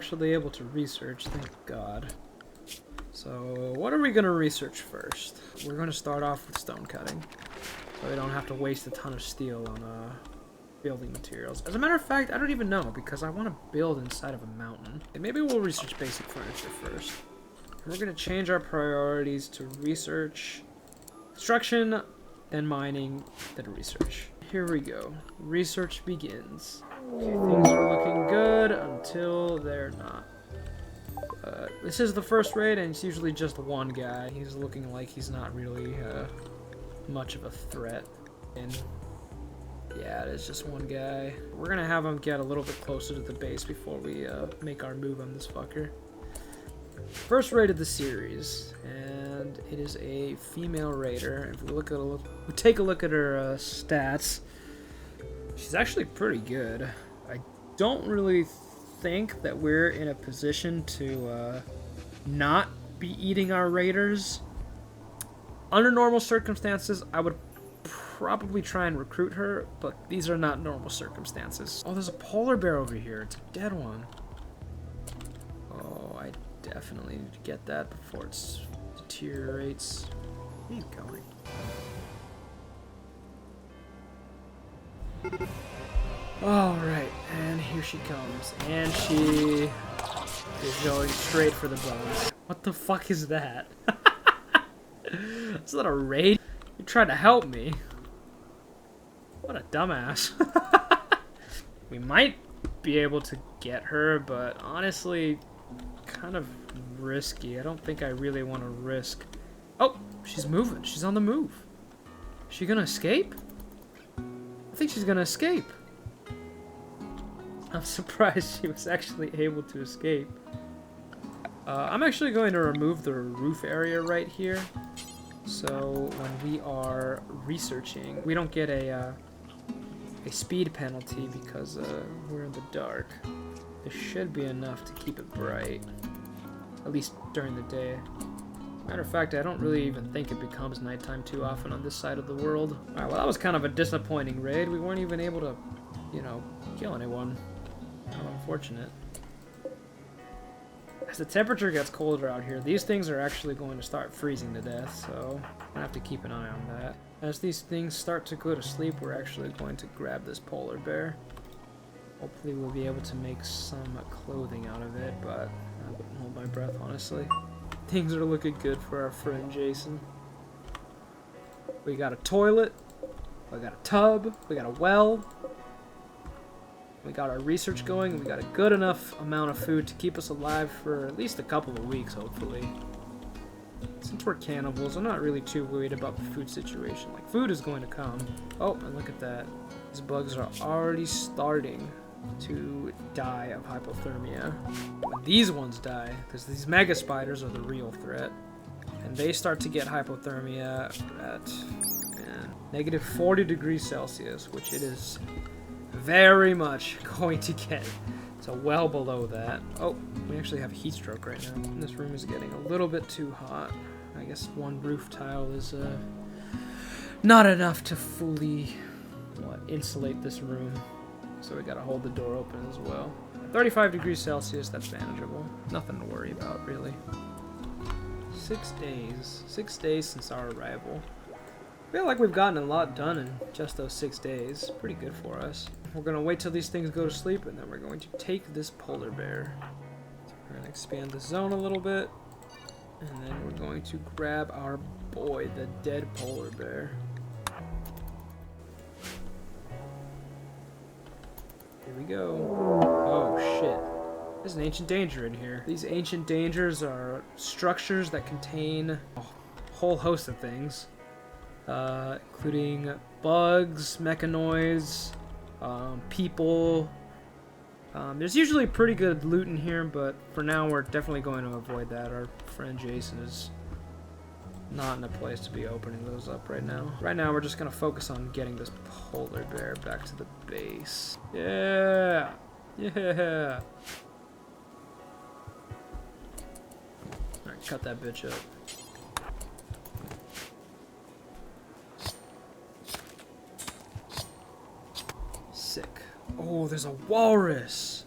actually able to research, thank God. So, what are we going to research first? We're going to start off with stone cutting, so we don't have to waste a ton of steel on building materials. As a matter of fact, I don't even know, because I want to build inside of a mountain. And maybe we'll research basic furniture first. And we're going to change our priorities to research, construction, then mining, then research. Here we go. Research begins. Okay, things are looking good until they're not. This is the first raid, and it's usually just one guy. He's looking like he's not really much of a threat. And yeah, it is just one guy. We're gonna have him get a little bit closer to the base before we make our move on this fucker. First raid of the series, and it is a female raider. If we take a look at her stats, she's actually pretty good. I don't really think that we're in a position to not be eating our raiders. Under normal circumstances, I would probably try and recruit her, but these are not normal circumstances. Oh, there's a polar bear over here. It's a dead one. Oh, I definitely need to get that before it deteriorates. Where are you going? Alright, and here she comes. And she is going straight for the bones. What the fuck is that? Is that a raid? You tried to help me. What a dumbass. We might be able to get her, but honestly, kind of risky. I don't think I really want to risk. Oh, she's moving. She's on the move. Is she gonna escape? I think she's gonna escape. I'm surprised she was actually able to escape. I'm actually going to remove the roof area right here. So when we are researching, we don't get a speed penalty because we're in the dark. There should be enough to keep it bright, at least during the day. Matter of fact, I don't really even think it becomes nighttime too often on this side of the world. Alright, well that was kind of a disappointing raid. We weren't even able to, you know, kill anyone. How unfortunate. As the temperature gets colder out here, these things are actually going to start freezing to death, so I have to keep an eye on that. As these things start to go to sleep, we're actually going to grab this polar bear. Hopefully we'll be able to make some clothing out of it, but I wouldn't hold my breath, honestly. Things are looking good for our friend Jason. We got a toilet, we got a tub, we got a well. We got our research going, and we got a good enough amount of food to keep us alive for at least a couple of weeks, hopefully. Since we're cannibals, I'm not really too worried about the food situation. Like, food is going to come. Oh, and look at that. These bugs are already starting to die of hypothermia. When these ones die, because these mega spiders are the real threat, and they start to get hypothermia at negative 40 degrees Celsius, which it is very much going to get. So well below that. Oh, we actually have a heat stroke right now. This room is getting a little bit too hot. I guess one roof tile is not enough to fully insulate this room. So we gotta hold the door open as well. 35 degrees Celsius, that's manageable. Nothing to worry about, really. 6 days. 6 days since our arrival. I feel like we've gotten a lot done in just those 6 days. Pretty good for us. We're going to wait till these things go to sleep, and then we're going to take this polar bear. So we're going to expand the zone a little bit, and then we're going to grab our boy, the dead polar bear. Here we go. Oh, shit. There's an ancient danger in here. These ancient dangers are structures that contain a whole host of things. Including bugs, mechanoids, people. There's usually pretty good loot in here, but for now we're definitely going to avoid that. Our friend Jason is not in a place to be opening those up right now. Right now we're just going to focus on getting this polar bear back to the base. Yeah! Yeah! Alright, cut that bitch up. Sick. Oh, there's a walrus.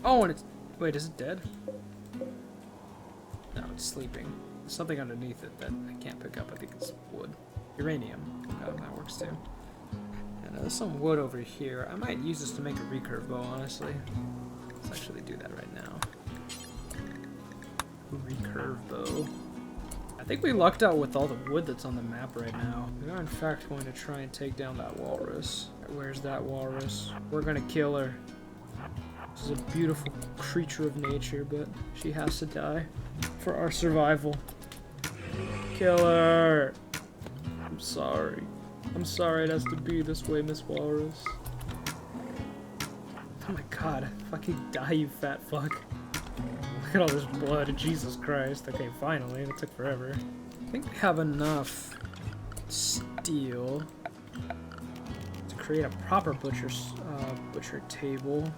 Oh, and it's Wait, is it dead? No, it's sleeping. There's something underneath it that I can't pick up. I think it's wood. Uranium. Oh, that works too. And there's some wood over here. I might use this to make a recurve bow, honestly. Let's actually do that right now. Recurve bow. I think we lucked out with all the wood that's on the map right now. We are in fact going to try and take down that walrus. Where's that walrus? We're gonna kill her. This is a beautiful creature of nature, but she has to die for our survival. Kill her! I'm sorry. I'm sorry it has to be this way, Miss Walrus. Oh my god. Fucking die, you fat fuck. Look at all this blood. Jesus Christ. Okay, finally. It took forever. I think we have enough steel to create a proper butcher table.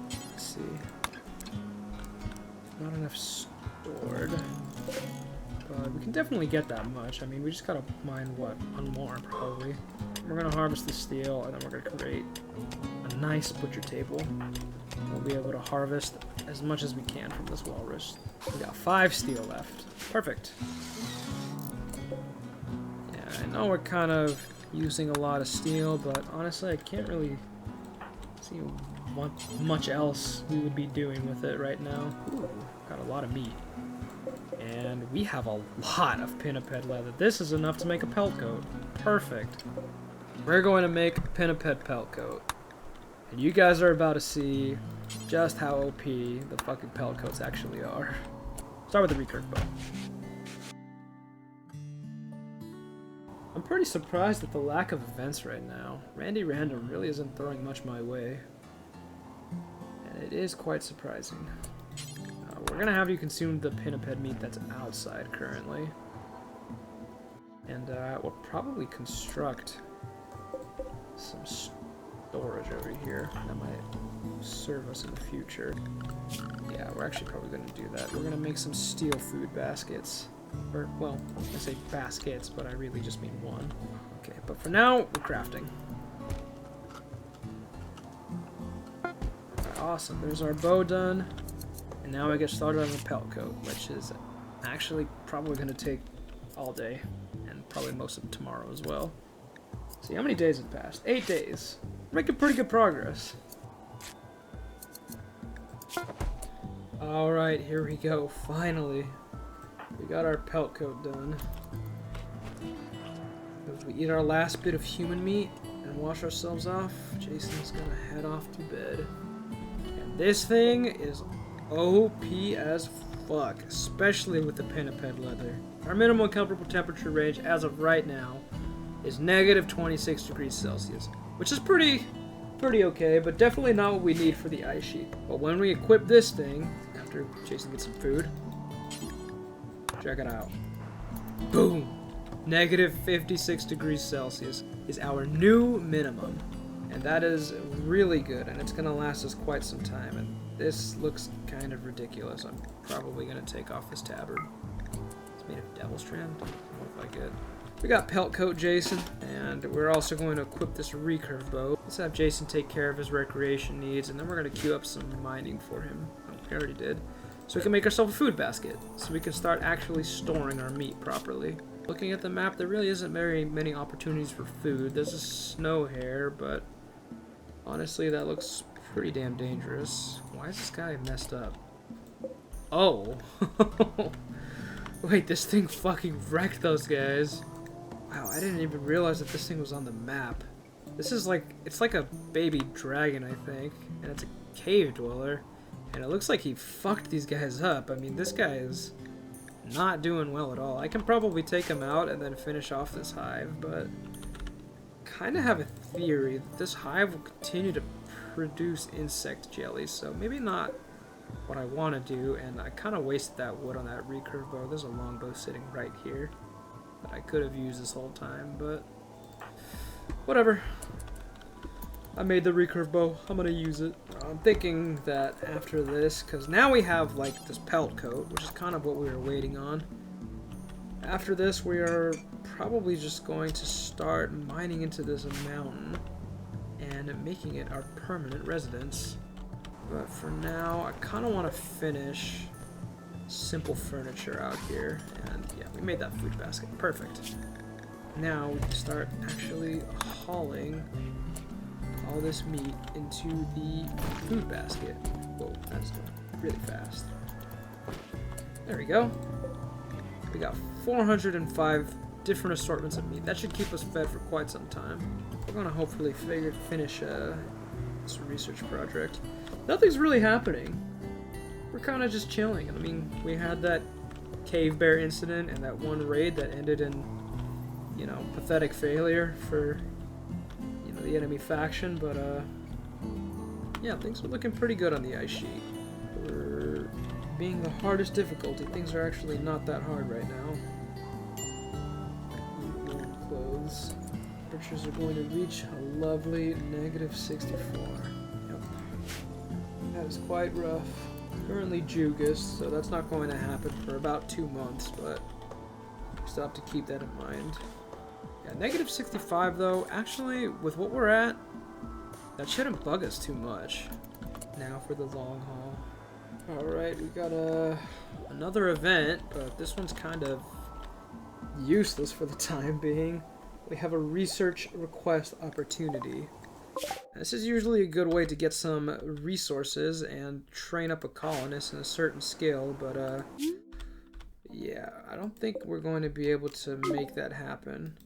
Let's see. Not enough stored. But we can definitely get that much. I mean, we just gotta mine, what, one more, probably. We're gonna harvest the steel, and then we're gonna create a nice butcher table. We'll be able to harvest as much as we can from this walrus. We got 5 steel left. Perfect. Yeah, I know we're kind of using a lot of steel, but honestly, I can't really see what much else we would be doing with it right now. Ooh, got a lot of meat. And we have a lot of pinniped leather. This is enough to make a pelt coat. Perfect. We're going to make a pinniped pelt coat. And you guys are about to see just how OP the fucking pelt coats actually are. Start with the recurve bow. I'm pretty surprised at the lack of events right now. Randy Random really isn't throwing much my way. And it is quite surprising. We're gonna have you consume the pinniped meat that's outside currently. And we'll probably construct some storage over here that might serve us in the future. Yeah, we're actually probably gonna do that. We're gonna make some steel food baskets. Or, well, I say baskets, but I really just mean one. Okay, but for now, we're crafting. Awesome, there's our bow done. And now I get started on the pelt coat, which is actually probably going to take all day, and probably most of tomorrow as well. See, how many days have passed? 8 days. We're making pretty good progress. Alright, here we go, finally. We got our pelt coat done. As we eat our last bit of human meat and wash ourselves off, Jason's going to head off to bed. And this thing is OP as fuck, especially with the pinniped leather. Our minimum comfortable temperature range as of right now is negative 26 degrees Celsius, which is pretty okay, but definitely not what we need for the ice sheet. But when we equip this thing, after Jason gets some food, check it out. Boom! Negative 56 degrees Celsius is our new minimum. And that is really good, and it's going to last us quite some time. And this looks kind of ridiculous. I'm probably going to take off this tabard. It's made of devil's strand. Doesn't look like it. We got pelt coat Jason, and we're also going to equip this recurve bow. Let's have Jason take care of his recreation needs, and then we're going to queue up some mining for him. Oh, we already did. So we can make ourselves a food basket, so we can start actually storing our meat properly. Looking at the map, there really isn't very many opportunities for food. There's a snow hare, but honestly, that looks pretty damn dangerous. Why is this guy messed up? Oh. Wait, this thing fucking wrecked those guys. Wow, I didn't even realize that this thing was on the map. This is like, it's like a baby dragon, I think. And it's a cave dweller. And it looks like he fucked these guys up. I mean, this guy is not doing well at all. I can probably take him out and then finish off this hive, but kind of have a theory that this hive will continue to produce insect jelly, so maybe not what I want to do, and I kind of wasted that wood on that recurve bow. There's a longbow sitting right here that I could have used this whole time, but whatever. I made the recurve bow. I'm gonna use it. I'm thinking that after this, because now we have like this pelt coat, which is kind of what we were waiting on. After this, we are probably just going to start mining into this mountain and making it our permanent residence. But for now, I kind of want to finish simple furniture out here. And yeah, we made that food basket. Perfect. Now we can start actually hauling all this meat into the food basket. Whoa, that's going really fast. There we go. We got 405 different assortments of meat. That should keep us fed for quite some time. We're gonna hopefully finish this research project. Nothing's really happening. We're kind of just chilling. I mean, we had that cave bear incident and that one raid that ended in, you know, pathetic failure for, you know, the enemy faction, but yeah, things are looking pretty good on the ice sheet. For being the hardest difficulty, things are actually not that hard right now. Warm clothes. Temperatures are going to reach a lovely -64. Yep. That is quite rough. Currently Jugas, so that's not going to happen for about 2 months, but we still have to keep that in mind. Yeah, -65 though, actually, with what we're at, that shouldn't bug us too much. Now for the long haul. Alright, we got another event, but this one's kind of useless for the time being. We have a research request opportunity. This is usually a good way to get some resources and train up a colonist in a certain skill, but yeah, I don't think we're going to be able to make that happen.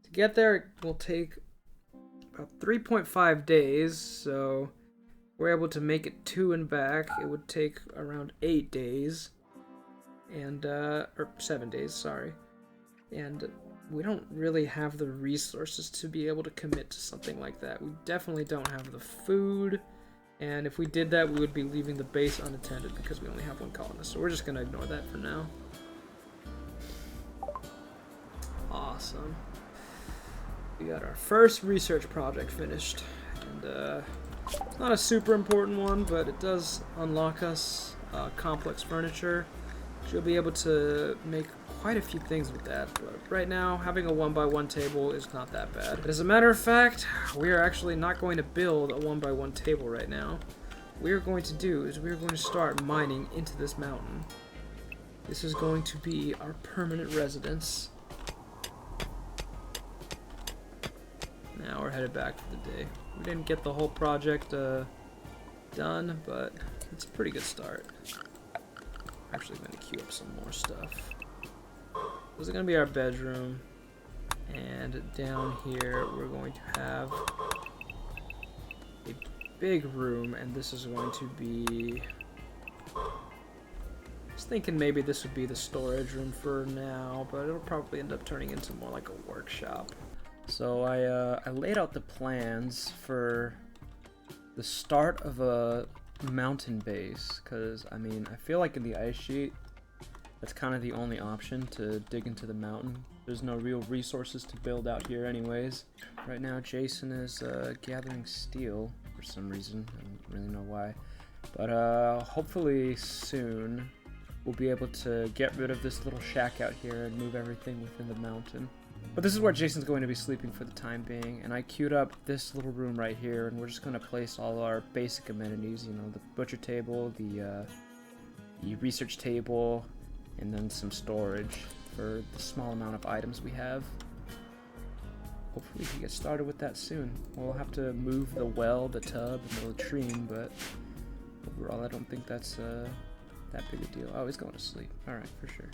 To get there, it will take about 3.5 days, so if we're able to make it to and back, it would take around 8 days, and or 7 days, sorry, and we don't really have the resources to be able to commit to something like that. We definitely don't have the food, and if we did that, we would be leaving the base unattended because we only have one colonist, so we're just going to ignore that for now. Awesome. We got our first research project finished, and it's not a super important one, but it does unlock us complex furniture. You'll be able to make quite a few things with that, but right now having a 1x1 table is not that bad. But as a matter of fact, we are actually not going to build a 1x1 table right now. What we are going to do is we are going to start mining into this mountain. This is going to be our permanent residence. Now we're headed back for the day. We didn't get the whole project done, but it's a pretty good start. Actually going to queue up some more stuff. This is going to be our bedroom, and down here we're going to have a big room, and this is going to be, I was thinking maybe this would be the storage room for now, but it'll probably end up turning into more like a workshop. So I laid out the plans for the start of a mountain base, because I mean, I feel like in the ice sheet that's kind of the only option to dig into the mountain. There's no real resources to build out here anyways. Right now Jason is gathering steel for some reason. I don't really know why, but hopefully soon we'll be able to get rid of this little shack out here and move everything within the mountain. But this is where Jason's going to be sleeping for the time being, and I queued up this little room right here, and we're just going to place all our basic amenities, you know, the butcher table, the research table, and then some storage for the small amount of items we have. Hopefully we can get started with that soon. We'll have to move the well, the tub, and the latrine, but overall I don't think that's that big a deal. Oh, he's going to sleep. Alright, for sure.